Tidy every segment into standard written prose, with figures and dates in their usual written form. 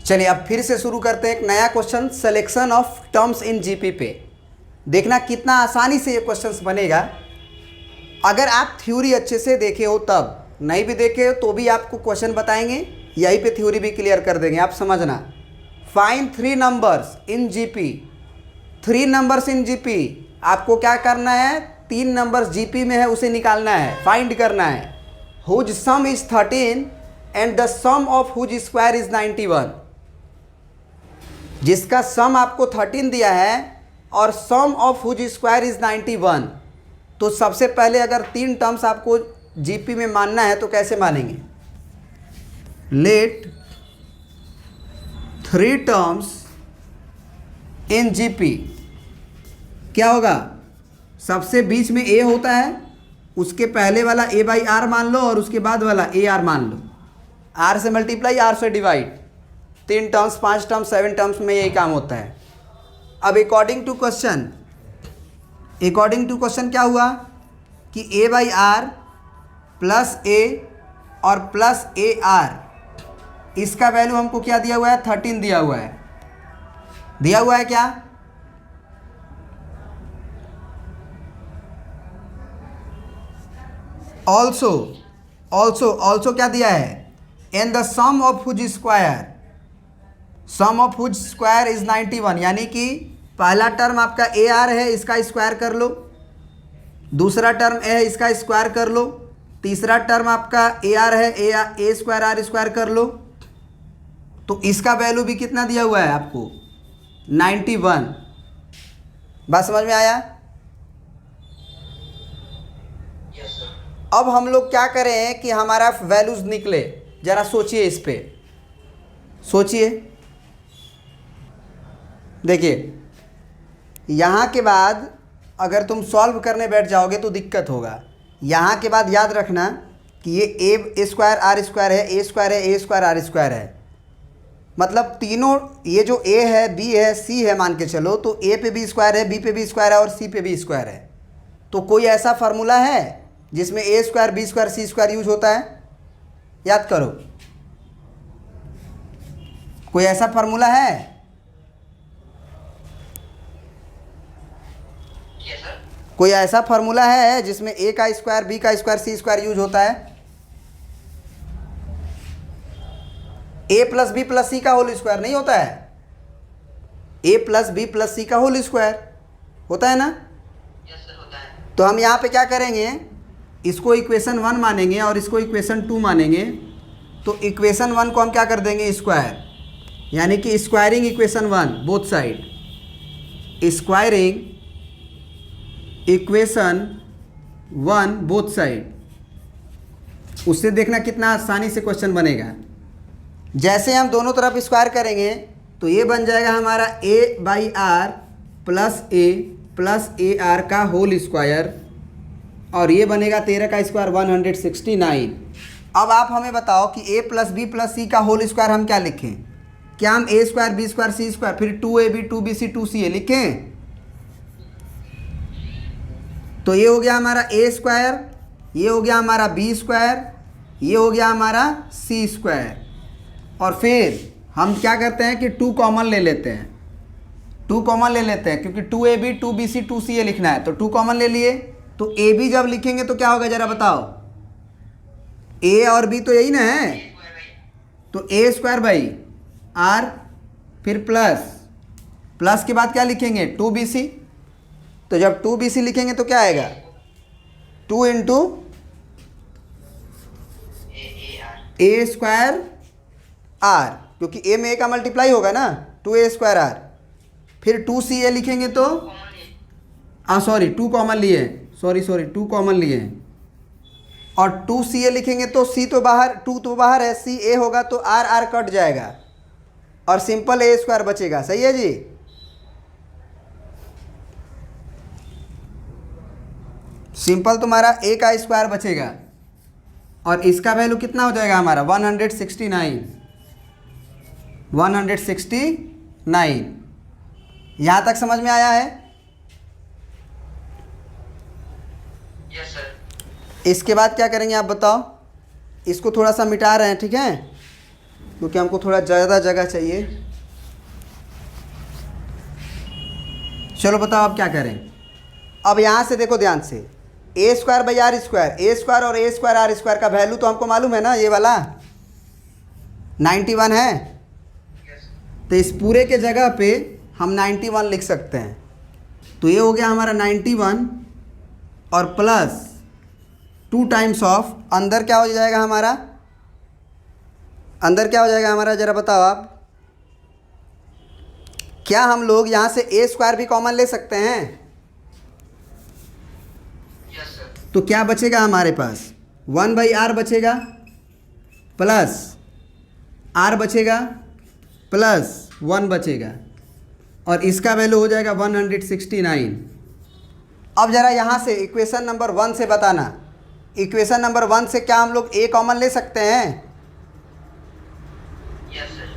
चलिए अब फिर से शुरू करते हैं एक नया question, selection of terms in GP पे। देखना कितना आसानी से ये क्वेश्चंस बनेगा अगर आप थ्योरी अच्छे से देखे हो तब। नहीं भी देखे हो तो भी आपको क्वेश्चन बताएंगे, यहीं पे थ्योरी भी क्लियर कर देंगे। आप समझना, find 3 numbers in GP. 3 numbers in GP, आपको क्या करना है, 3 नंबर्स जीपी में है उसे निकालना है, फाइंड करना है। Whose sum is 13 and the sum of whose square is 91। जिसका सम आपको 13 दिया है और sum of whose square is 91। तो सबसे पहले अगर 3 टर्म्स आपको जीपी में मानना है तो कैसे मानेंगे, लेट 3 टर्म्स इन जीपी। क्या होगा, सबसे बीच में ए होता है, उसके पहले वाला ए बाई आर मान लो और उसके बाद वाला ए आर मान लो। आर से मल्टीप्लाई, आर से डिवाइड। 3 टर्म्स, 5 टर्म्स, 7 टर्म्स में यही काम होता है। अब अकॉर्डिंग टू क्वेश्चन क्या हुआ कि ए बाई आर प्लस ए और प्लस ए आर, इसका वैल्यू हमको क्या दिया हुआ है, 13 दिया हुआ है। दिया हुआ है क्या, ऑल्सो क्या दिया है, and the sum of whose square is 91। यानी कि पहला टर्म आपका ए आर है, इसका स्क्वायर कर लो। दूसरा टर्म है, इसका स्क्वायर कर लो। तीसरा टर्म आपका ए आर है, ए स्क्वायर आर स्क्वायर कर लो। तो इसका वैल्यू भी कितना दिया हुआ है आपको, 91। बात समझ में आया। अब हम लोग क्या करें कि हमारा वैल्यूज निकले, जरा सोचिए इस पे, सोचिए। देखिए यहाँ के बाद अगर तुम सॉल्व करने बैठ जाओगे तो दिक्कत होगा। यहाँ के बाद याद रखना कि ये ए स्क्वायर आर स्क्वायर है, ए स्क्वायर है, ए स्क्वायर आर स्क्वायर है। मतलब तीनों, ये जो ए है, बी है, सी है मान के चलो, तो ए पे भी स्क्वायर है, बी पे भी स्क्वायर है और सी पे भी स्क्वायर है। तो कोई ऐसा फार्मूला है जिसमें ए स्क्वायर, बी स्क्वायर, सी स्क्वायर यूज होता है, याद करो। कोई ऐसा फार्मूला है? कोई ऐसा फार्मूला है जिसमें ए का स्क्वायर, बी का स्क्वायर, सी स्क्वायर यूज होता है? ए प्लस बी प्लस सी का होल स्क्वायर नहीं होता है? ए प्लस बी प्लस सी का होल स्क्वायर होता है ना? होता है। तो हम यहाँ पे क्या करेंगे, इसको इक्वेशन 1 मानेंगे और इसको इक्वेशन 2 मानेंगे। तो इक्वेशन 1 को हम क्या कर देंगे, स्क्वायर, यानी कि squaring equation 1 both side, squaring equation 1 both side. उससे देखना कितना आसानी से क्वेश्चन बनेगा। जैसे हम दोनों तरफ स्क्वायर करेंगे तो ये बन जाएगा हमारा a by are plus a r का होल स्क्वायर, और ये बनेगा 13 का स्क्वायर 169। अब आप हमें बताओ कि ए प्लस बी प्लस सी का होल स्क्वायर हम क्या लिखें? क्या हम ए स्क्वायर बी स्क्वायर सी स्क्वायर फिर 2ab 2bc 2ca लिखें? तो ये हो गया हमारा ए स्क्वायर, ये हो गया हमारा बी स्क्वायर, ये हो गया हमारा सी स्क्वायर। और फिर हम क्या करते हैं कि 2 कॉमन ले लेते हैं, 2 कॉमन ले लेते हैं क्योंकि 2ab 2bc 2ca लिखना है। तो 2 कॉमन ले लिए, तो ए बी जब लिखेंगे तो क्या होगा जरा बताओ, ए और बी तो यही ना है, तो ए स्क्वायर बाई आर, फिर प्लस के बाद क्या लिखेंगे 2bc। तो जब 2bc लिखेंगे तो क्या आएगा, 2 इंटू ए स्क्वायर आर, क्योंकि ए में ए का मल्टीप्लाई होगा ना, 2a स्क्वायर आर। फिर 2ca लिखेंगे तो 2 कॉमन लिए, सॉरी 2 कॉमन लिए, और 2ca लिखेंगे तो c तो बाहर, 2 तो बाहर है, c a होगा तो r कट जाएगा और सिंपल ए स्क्वायर बचेगा। सही है जी। सिंपल तुम्हारा ए का स्क्वायर बचेगा और इसका वैल्यू कितना हो जाएगा हमारा 169। यहाँ तक समझ में आया है? Yes sir. इसके बाद क्या करेंगे आप बताओ, इसको थोड़ा सा मिटा रहे हैं, ठीक है। क्योंकि हमको थोड़ा ज़्यादा जगह चाहिए। चलो बताओ अब क्या करें। अब यहाँ से देखो ध्यान से, a square by r square, a square और ए स्क्वायर आर स्क्वायर का वैल्यू तो हमको मालूम है ना, ये वाला 91 है। तो इस पूरे के जगह पे हम 91 लिख सकते हैं। तो ये हो गया हमारा 91 और प्लस 2 टाइम्स ऑफ, अंदर क्या हो जाएगा हमारा, अंदर क्या हो जाएगा हमारा, ज़रा बताओ आप। क्या हम लोग यहाँ से ए स्क्वायर भी कॉमन ले सकते हैं? तो क्या बचेगा हमारे पास, 1 बाई आर बचेगा प्लस आर बचेगा प्लस 1 बचेगा, और इसका वैल्यू हो जाएगा 169। अब ज़रा यहाँ से इक्वेशन नंबर 1 से बताना, इक्वेशन नंबर 1 से क्या हम लोग ए कॉमन ले सकते हैं?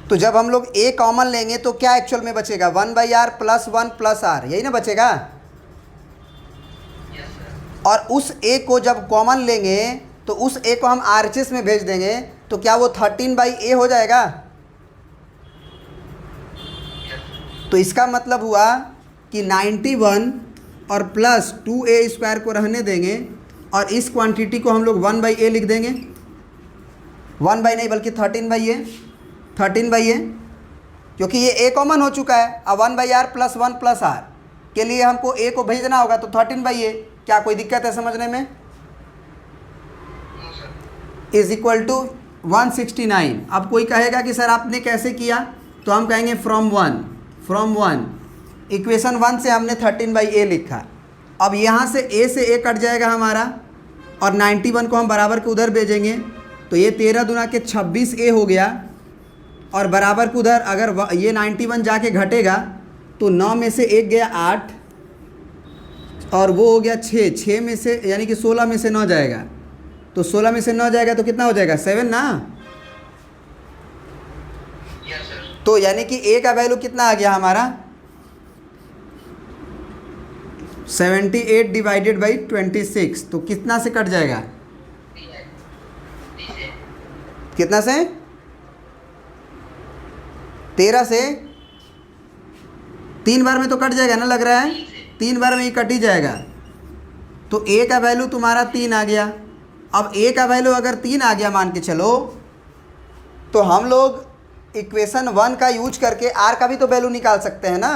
तो जब हम लोग ए कॉमन लेंगे तो क्या एक्चुअल में बचेगा, 1 by are plus 1 plus R, यही ना बचेगा। और उस ए को जब कॉमन लेंगे तो उस ए को हम आरएचएस में भेज देंगे, तो क्या वो 13 बाई ए हो जाएगा? तो इसका मतलब हुआ कि 91 और प्लस 2a स्क्वायर को रहने देंगे, और इस क्वांटिटी को हम लोग 1 बाई ए लिख देंगे, 1 बाई नहीं बल्कि 13 बाई ए, 13 बाई ए, क्योंकि ये ए कॉमन हो चुका है। अब 1 by are plus 1 plus R के लिए हमको ए को भेजना होगा, तो 13 बाई ए। क्या कोई दिक्कत है समझने में? Is equal to 169। अब कोई कहेगा कि सर आपने कैसे किया, तो हम कहेंगे फ्रॉम वन इक्वेशन 1 से हमने 13 बाई ए लिखा। अब यहाँ से ए कट जाएगा हमारा, और 91 को हम बराबर के उधर भेजेंगे, तो ये 13 दूना के 26 ए हो गया, और बराबर के उधर अगर ये 91 जाके घटेगा तो 9 में से 1 गया 8, और वो हो गया 6 में से, यानी कि 16 में से 9 जाएगा, तो 16 में से 9 जाएगा तो कितना हो जाएगा, 7 ना। तो यानी कि ए का वैल्यू कितना आ गया हमारा, 78 डिवाइडेड बाई 26। तो कितना से कट जाएगा, कितना से, 13 से, 3 बार में तो कट जाएगा ना, लग रहा है 3 बार में ही कट ही जाएगा। तो ए का वैल्यू तुम्हारा 3 आ गया। अब ए का वैल्यू अगर 3 आ गया मान के चलो, तो हम लोग इक्वेशन 1 का यूज करके आर का भी तो वैल्यू निकाल सकते हैं ना।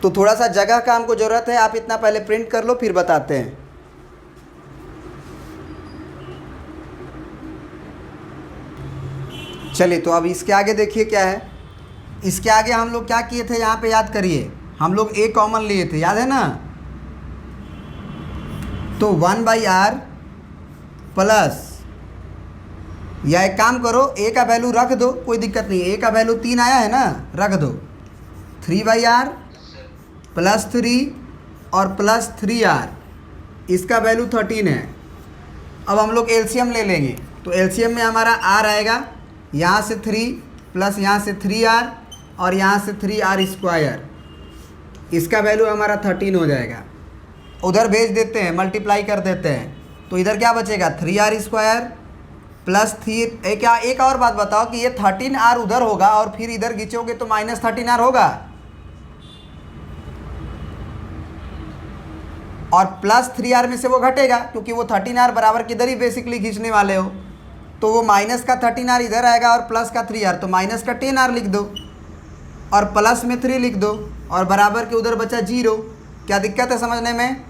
तो थोड़ा सा जगह का हमको ज़रूरत है, आप इतना पहले प्रिंट कर लो फिर बताते हैं। चलिए, तो अब इसके आगे देखिए क्या है। इसके आगे हम लोग क्या किए थे, यहाँ पे याद करिए, हम लोग ए कॉमन लिए थे, याद है ना। तो 1 बाई आर प्लस, या एक काम करो, ए का वैल्यू रख दो, कोई दिक्कत नहीं, ए का वैल्यू 3 आया है ना, रख दो। 3 बाई आर प्लस 3 और प्लस 3r, इसका वैल्यू 13 है। अब हम लोग एलसीएम ले लेंगे, तो एलसीएम में हमारा r आएगा, यहाँ से 3 प्लस यहाँ से 3r और यहाँ से 3r स्क्वायर, इसका वैल्यू हमारा 13 हो जाएगा। उधर भेज देते हैं, मल्टीप्लाई कर देते हैं, तो इधर क्या बचेगा, 3r स्क्वायर प्लस 3। एक और बात बताओ कि ये 13r उधर होगा और फिर इधर खींचोगे तो माइनस 13r होगा, और प्लस 3r में से वो घटेगा, क्योंकि वो 13r बराबर किधर ही बेसिकली खींचने वाले हो, तो वो माइनस का 13r इधर आएगा और प्लस का 3r, तो माइनस का 10r लिख दो और प्लस में 3 लिख दो, और बराबर के उधर बचा 0। क्या दिक्कत है समझने में?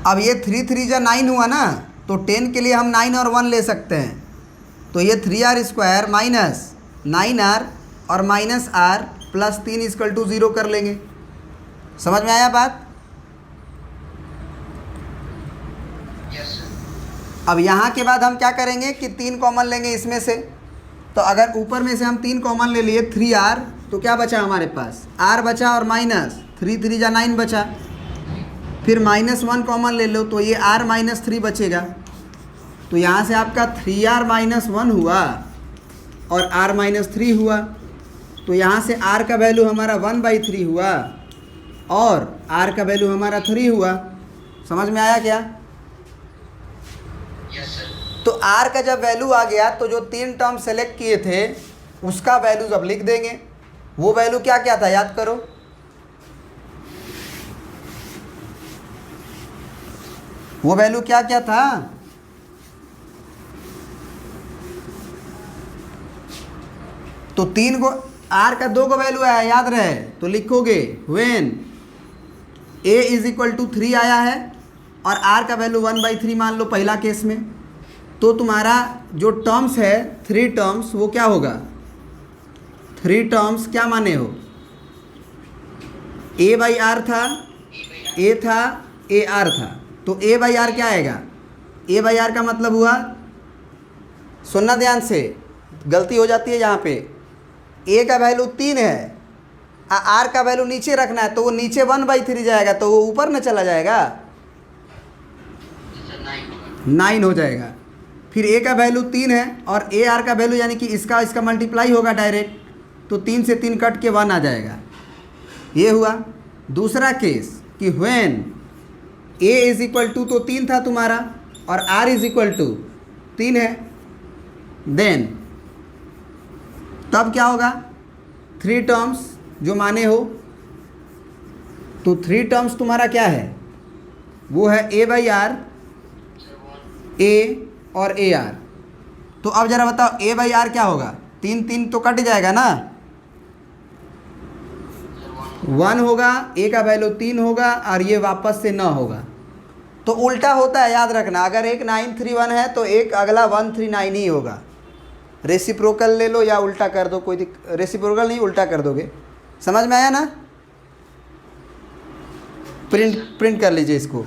अब ये 3 3 जा 9 हुआ ना, तो 10 के लिए हम 9 और 1 ले सकते हैं, तो ये 3r स्क्वायर माइनस 9r और minus r plus 3 equal to 0 कर लेंगे। समझ में आया बात? अब यहाँ के बाद हम क्या करेंगे कि 3 कॉमन लेंगे इसमें से। तो अगर ऊपर में से हम 3 कॉमन ले लिए 3r, तो क्या बचा हमारे पास, r बचा और माइनस 3 3 जा 9 बचा। फिर -1 कॉमन ले लो, तो ये r माइनस 3 बचेगा, तो यहाँ से आपका 3r माइनस 1 हुआ और r माइनस 3 हुआ, तो यहाँ से r का वैल्यू हमारा 1/3 हुआ और r का वैल्यू हमारा 3 हुआ। समझ में आया क्या? Yes sir. तो आर का जब वैल्यू आ गया तो जो 3 टर्म सेलेक्ट किए थे उसका वैल्यूज अब लिख देंगे। वो वैल्यू क्या क्या था याद करो। वो वैल्यू क्या क्या था? तो 3 को आर का 2 को वैल्यू आया याद रहे तो लिखोगे when a is equal to 3 आया है और आर का वैल्यू 1/3 मान लो पहला केस में, तो तुम्हारा जो टर्म्स है 3 टर्म्स वो क्या होगा? 3 टर्म्स क्या माने हो? a/r था, a था, ar था, तो a/r क्या आएगा? a/r का मतलब हुआ, सुनना ध्यान से, गलती हो जाती है यहाँ पे, a का वैल्यू 3 है, आर का वैल्यू नीचे रखना है तो वो नीचे 1/3 जाएगा तो वो ऊपर न चला जाएगा, 9 हो जाएगा। फिर a का वैल्यू 3 है और ar का वैल्यू यानी कि इसका मल्टीप्लाई होगा डायरेक्ट, तो 3 से 3 कट के 1 आ जाएगा। ये हुआ। दूसरा केस कि when a is equal to, तो 3 था तुम्हारा और r इज इक्वल टू 3 है, देन तब क्या होगा? 3 टर्म्स जो माने हो, तो 3 टर्म्स तुम्हारा क्या है? वो है a/r, a और ar। तो अब जरा बताओ a/r क्या होगा? 3 तो कट जाएगा ना, 1 होगा, a का वैल्यू 3 होगा और ये वापस से 9 होगा। तो उल्टा होता है, याद रखना, अगर एक 931 है तो एक अगला 139 ही होगा। रेसिप्रोकल ले लो या उल्टा कर दो, कोई रेसिप्रोकल नहीं, उल्टा कर दोगे। समझ में आया ना? प्रिंट कर लीजिए इसको।